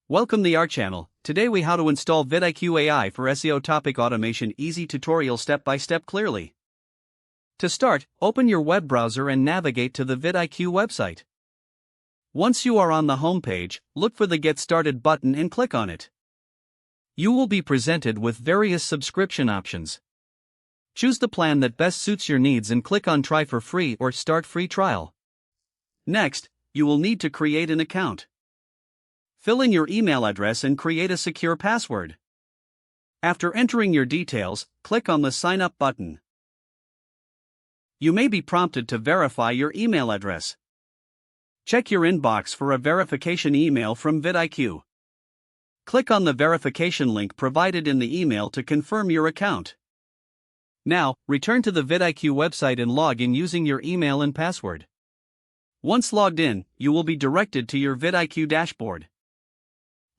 Welcome to our channel. Today we how to install VidIQ AI for SEO topic automation. Easy tutorial step by step clearly. To start, open your web browser and navigate to the VidIQ website. Once you are on the home page, look for the Get Started button and click on it. You will be presented with various subscription options. Choose the plan that best suits your needs and click on Try for free or Start free trial. Next, you will need to create an account. Fill in your email address and create a secure password. After entering your details, click on the Sign Up button. You may be prompted to verify your email address. Check your inbox for a verification email from VidIQ. Click on the verification link provided in the email to confirm your account. Now, return to the VidIQ website and log in using your email and password. Once logged in, you will be directed to your VidIQ dashboard.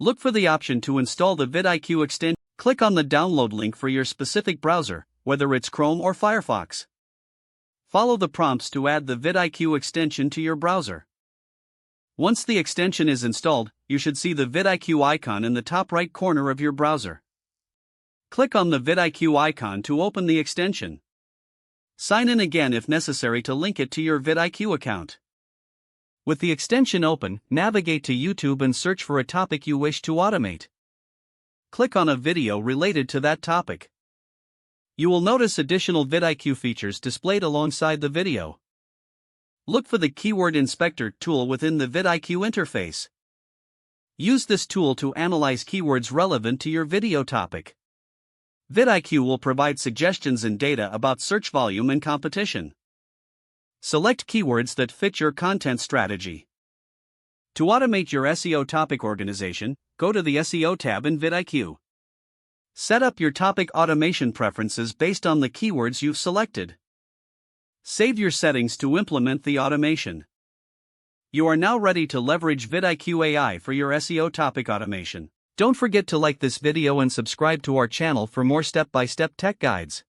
Look for the option to install the VidIQ extension. Click on the download link for your specific browser, whether it's Chrome or Firefox. Follow the prompts to add the VidIQ extension to your browser. Once the extension is installed, you should see the VidIQ icon in the top right corner of your browser. Click on the VidIQ icon to open the extension. Sign in again if necessary to link it to your VidIQ account. With the extension open, navigate to YouTube and search for a topic you wish to automate. Click on a video related to that topic. You will notice additional VidIQ features displayed alongside the video. Look for the Keyword Inspector tool within the VidIQ interface. Use this tool to analyze keywords relevant to your video topic. VidIQ will provide suggestions and data about search volume and competition. Select keywords that fit your content strategy. To automate your SEO topic organization, go to the SEO tab in VidIQ. Set up your topic automation preferences based on the keywords you've selected. Save your settings to implement the automation. You are now ready to leverage VidIQ AI for your SEO topic automation. Don't forget to like this video and subscribe to our channel for more step-by-step tech guides.